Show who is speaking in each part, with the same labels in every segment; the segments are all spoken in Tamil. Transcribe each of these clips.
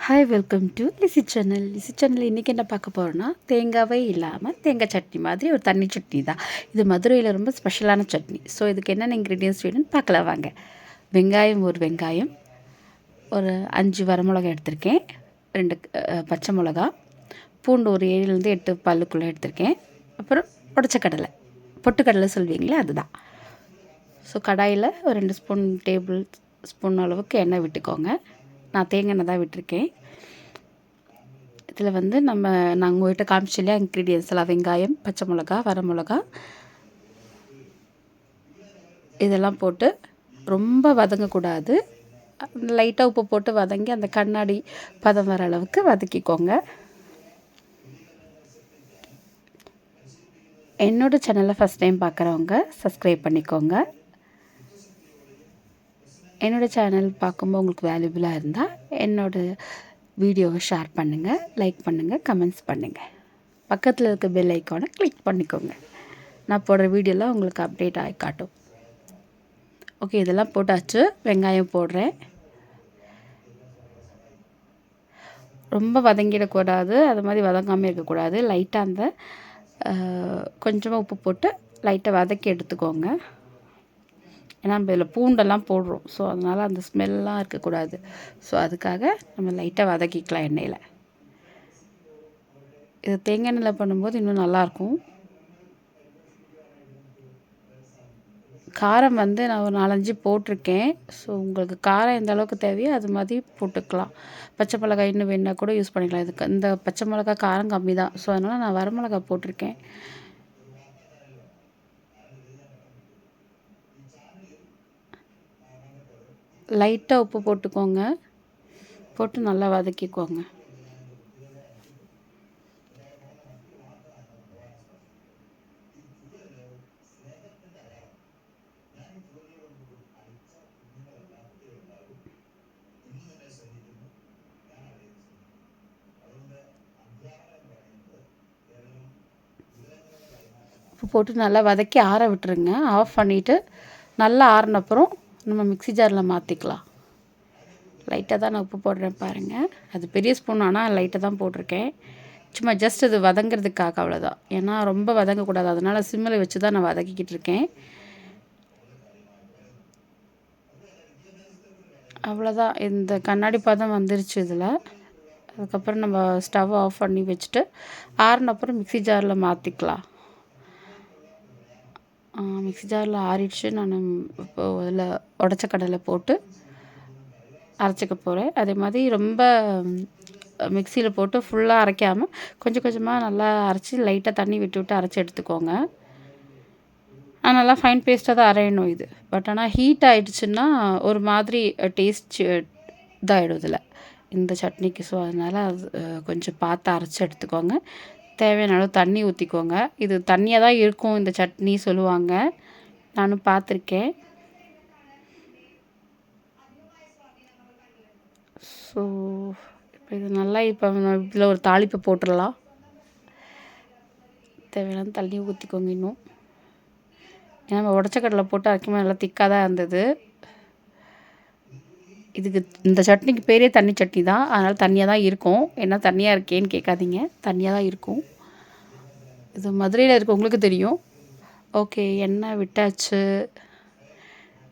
Speaker 1: Hi welcome to Lissy channel. Lissy channel இன்றைக்கி என்ன பார்க்க போகிறோன்னா, தேங்காவே இல்லாமல் தேங்காய் சட்னி மாதிரி ஒரு தண்ணி சட்னி தான். இது மதுரையில் ரொம்ப ஸ்பெஷலான சட்னி. ஸோ இதுக்கு என்னென்ன இன்க்ரீடியன்ஸ் வேணும்னு பார்க்கலாம் வாங்க. வெங்காயம், ஒரு வெங்காயம், ஒரு 5 வரமிளகா எடுத்திருக்கேன், 2 பச்சை மிளகா, பூண்டு ஒரு 7லேருந்து 8 பல்லுக்குள்ளே எடுத்திருக்கேன், அப்புறம் உடச்ச கடலை, பொட்டுக்கடலை சொல்வீங்களே அதுதான். ஸோ கடாயில் ஒரு 2 டேபிள் ஸ்பூன் அளவுக்கு எண்ணெய் விட்டுக்கோங்க. நான் தேங்காய் எண்ணெய் தான் விட்டுருக்கேன். இதில் வந்து நான் உங்கள்கிட்ட காமிச்சு இல்லையா இன்க்ரீடியன்ஸ் எல்லாம், வெங்காயம், பச்சை மிளகா, வரமிளகா இதெல்லாம் போட்டு ரொம்ப வதங்கக்கூடாது. லைட்டாக உப்பு போட்டு வதங்கி அந்த கண்ணாடி பதம் வர அளவுக்கு வதக்கிக்கோங்க. என்னோடய சேனலை ஃபஸ்ட் டைம் பார்க்குறவங்க சப்ஸ்கிரைப் பண்ணிக்கோங்க. என்னோடய சேனல் பார்க்கும்போது உங்களுக்கு வேல்யூபுளாக இருந்தால் என்னோடய வீடியோவை ஷேர் பண்ணுங்கள், லைக் பண்ணுங்கள், கமெண்ட்ஸ் பண்ணுங்கள். பக்கத்தில் இருக்க பெல் ஐக்கானை கிளிக் பண்ணிக்கோங்க. நான் போடுற வீடியோலாம் உங்களுக்கு அப்டேட் ஆகி காட்டும். ஓகே, இதெல்லாம் போட்டாச்சு. வெங்காயம் போடுறேன். ரொம்ப வதங்கிடக்கூடாது, அது மாதிரி வதங்காமல் இருக்கக்கூடாது. லைட்டாக அந்த கொஞ்சமாக உப்பு போட்டு லைட்டாக வதக்கி எடுத்துக்கோங்க. ஏன்னா நம்ம இதில் பூண்டெல்லாம் போடுறோம். ஸோ அதனால் அந்த ஸ்மெல்லாம் இருக்கக்கூடாது. ஸோ அதுக்காக நம்ம லைட்டாக வதக்கிக்கலாம் எண்ணெயில். இது தேங்காய் எண்ணெயில் பண்ணும்போது இன்னும் நல்லாயிருக்கும். காரம் வந்து நான் ஒரு 4-5 போட்டிருக்கேன். ஸோ உங்களுக்கு காரம் எந்த அளவுக்கு தேவையோ அது மாதிரி போட்டுக்கலாம். பச்சை மிளகாய் இன்னும் வேணுன்னா கூட யூஸ் பண்ணிக்கலாம். இதுக்கு இந்த பச்சை மிளகா காரம் கம்மி தான். ஸோ அதனால் நான் வரமிளகா போட்டிருக்கேன். லைட்டாக உப்பு போட்டுக்கோங்க, போட்டு நல்லா வதக்கிக்கோங்க. உப்பு போட்டு நல்லா வதக்கி ஆற விட்டுருங்க. ஆஃப் பண்ணிவிட்டு நல்லா ஆறினப்புறம் நம்ம மிக்ஸி ஜாரில் மாற்றிக்கலாம். லைட்டாக தான் நான் உப்பு போடுறேன் பாருங்கள். அது பெரிய ஸ்பூன், ஆனால் லைட்டாக தான் போட்டிருக்கேன். சும்மா ஜஸ்ட் அது வதங்கிறதுக்காக, அவ்வளோதான். ஏன்னா ரொம்ப வதங்கக்கூடாது, அதனால் சிம்மில் வச்சு தான் நான் வதக்கிக்கிட்டு இருக்கேன். அவ்வளோதான், இந்த கண்ணாடி பதம் வந்துருச்சு இதில். அதுக்கப்புறம் நம்ம ஸ்டவ் ஆஃப் பண்ணி வச்சுட்டு ஆறினப்புறம் மிக்ஸி ஜாரில் மாற்றிக்கலாம். மிக்ஸி ஜாரில் ஆறிடுச்சு. நான் இப்போது அதில் உடச்ச கடலை போட்டு அரைச்சிக்க போகிறேன். அதே மாதிரி ரொம்ப மிக்சியில் போட்டு ஃபுல்லாக அரைக்காமல் கொஞ்சம் கொஞ்சமாக நல்லா அரைச்சி லைட்டாக தண்ணி விட்டு விட்டு அரைச்சி எடுத்துக்கோங்க. நல்லா ஃபைன் பேஸ்ட்டாக தான் அரையணும் இது. பட் ஆனால் ஹீட் ஆகிடுச்சுன்னா ஒரு மாதிரி டேஸ்ட் இதாகிடும் இதில், இந்த சட்னிக்கு. ஸோ அதனால் அது கொஞ்சம் பார்த்து அரைச்சி எடுத்துக்கோங்க. தேவையான அளவு தண்ணி ஊற்றிக்கோங்க. இது தண்ணியாக தான் இருக்கும் இந்த சட்னி சொல்லுவாங்க, நானும் பார்த்துருக்கேன். ஸோ இப்போ இது நல்லா இதில் ஒரு தாளிப்பை போட்டுடலாம். தேவையான தண்ணி ஊற்றிக்கோங்க இன்னும். ஏன்னா நம்ம உடச்ச கடலை போட்டு அரைக்கும்போது நல்லா திக்காக தான் இருந்தது. இதுக்கு இந்த சட்னிக்கு பேரே தண்ணி சட்னி தான், அதனால் தண்ணியாக தான் இருக்கும். ஏன்னா தண்ணியாக இருக்கேன்னு கேட்காதீங்க, தண்ணியாக தான் இருக்கும். இது மதுரையில் இருக்கவங்களுக்கு தெரியும். ஓகே, எண்ணெய் விட்டாச்சு.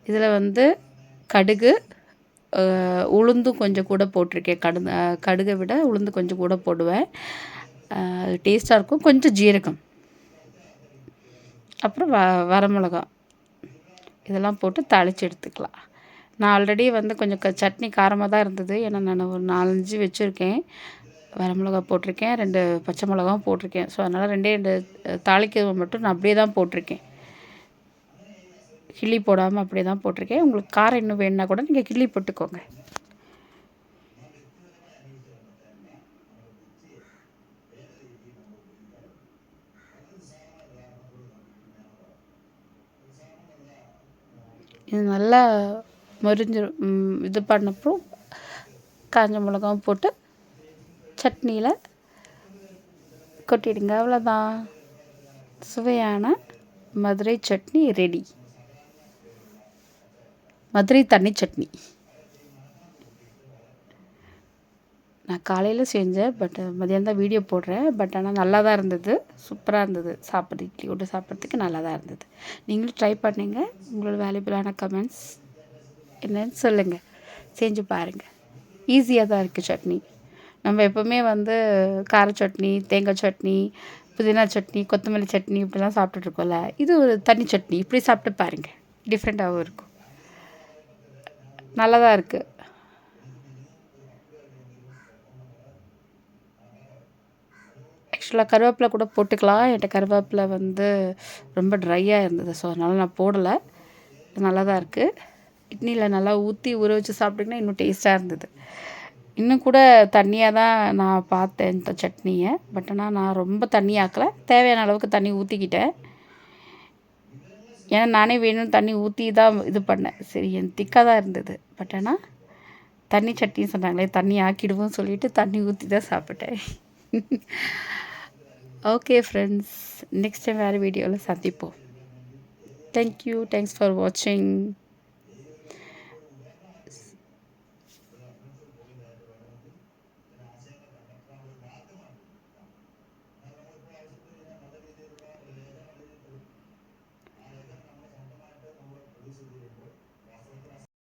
Speaker 1: இதில் வந்து கடுகு, உளுந்தும் கொஞ்சம் கூட போட்டிருக்கேன். கடுகை விட உளுந்து கொஞ்சம் கூட போடுவேன், அது டேஸ்ட்டாக இருக்கும். கொஞ்சம் ஜீரகம், அப்புறம் வரமிளகா இதெல்லாம் போட்டு தாளித்து எடுத்துக்கலாம். நான் ஆல்ரெடி வந்து கொஞ்சம் சட்னி காரமாக தான் இருந்தது. ஏன்னா நான் ஒரு 4-5 வச்சுருக்கேன். வரமிளகா போட்டிருக்கேன், 2 பச்சை மிளகாவும் போட்டிருக்கேன். ஸோ அதனால் 2 தாளிக்கிறது மட்டும் நான் அப்படியே தான் போட்டிருக்கேன், கிள்ளி போடாமல் அப்படியே தான் போட்டிருக்கேன். உங்களுக்கு காரம் இன்னும் வேணுன்னா கூட நீங்கள் கிள்ளி போட்டுக்கோங்க. இது நல்லா மொரிஞ்சிடும். இது பண்ணப்புறம் காஞ்ச மிளகாவும் போட்டு சட்னியில் கொட்டிடுங்க. அவ்வளோதான், சுவையான மதுரை சட்னி ரெடி. மதுரை தண்ணி சட்னி. நான் காலையில் செஞ்சேன். பட் மதியானம் தான் வீடியோ போடுறேன். பட் ஆனால் நல்லா தான் இருந்தது. சூப்பராக இருந்தது. சாப்பிட்றது இட்லி கூட சாப்பிட்றதுக்கு நல்லா தான் இருந்தது. நீங்களும் ட்ரை பண்ணுங்க. உங்களோட வேல்யூபிளான கமெண்ட்ஸ் என்னன்னு சொல்லுங்கள். செஞ்சு பாருங்கள். ஈஸியாக தான் இருக்குது சட்னி. நம்ம எப்போவுமே வந்து கார சட்னி, தேங்காய் சட்னி, புதினா சட்னி, கொத்தமல்லி சட்னி இப்படிலாம் சாப்பிட்டுட்ருக்கோம்ல. இது ஒரு தனி சட்னி. இப்படி சாப்பிட்டு பாருங்கள். டிஃப்ரெண்ட்டாகவும் இருக்கும். நல்லா தான் இருக்குது. ஆக்சுவலாக கருவேப்பிலை கூட போட்டுக்கலாம். என்கிட்ட கருவேப்பிலை வந்து ரொம்ப ட்ரையாக இருந்தது. ஸோ அதனால் நான் போடலை. நல்லா தான் இருக்குது. இட்லியில் நல்லா ஊற்றி ஊற வச்சு சாப்பிட்டிங்கன்னா இன்னும் டேஸ்ட்டாக இருந்தது. இன்னும் கூட தண்ணியாக தான் நான் பார்த்தேன் இந்த சட்னியை. பட் ஆனால் நான் ரொம்ப தண்ணி ஆக்கலை. தேவையான அளவுக்கு தண்ணி ஊற்றிக்கிட்டேன். ஏன்னா நானே வேணும்னு தண்ணி ஊற்றி தான் இது பண்ணேன். சரி திக்காக தான் இருந்தது. பட் ஆனால் தண்ணி சட்னின்னு சொன்னாங்களே, தண்ணி ஆக்கிடுவோம் சொல்லிவிட்டு தண்ணி ஊற்றி தான் சாப்பிட்டேன். ஓகே ஃப்ரெண்ட்ஸ், நெக்ஸ்ட் டைம் வேறு வீடியோவில் சந்திப்போம். தேங்க்யூ. தேங்க்ஸ் ஃபார் வாட்சிங்.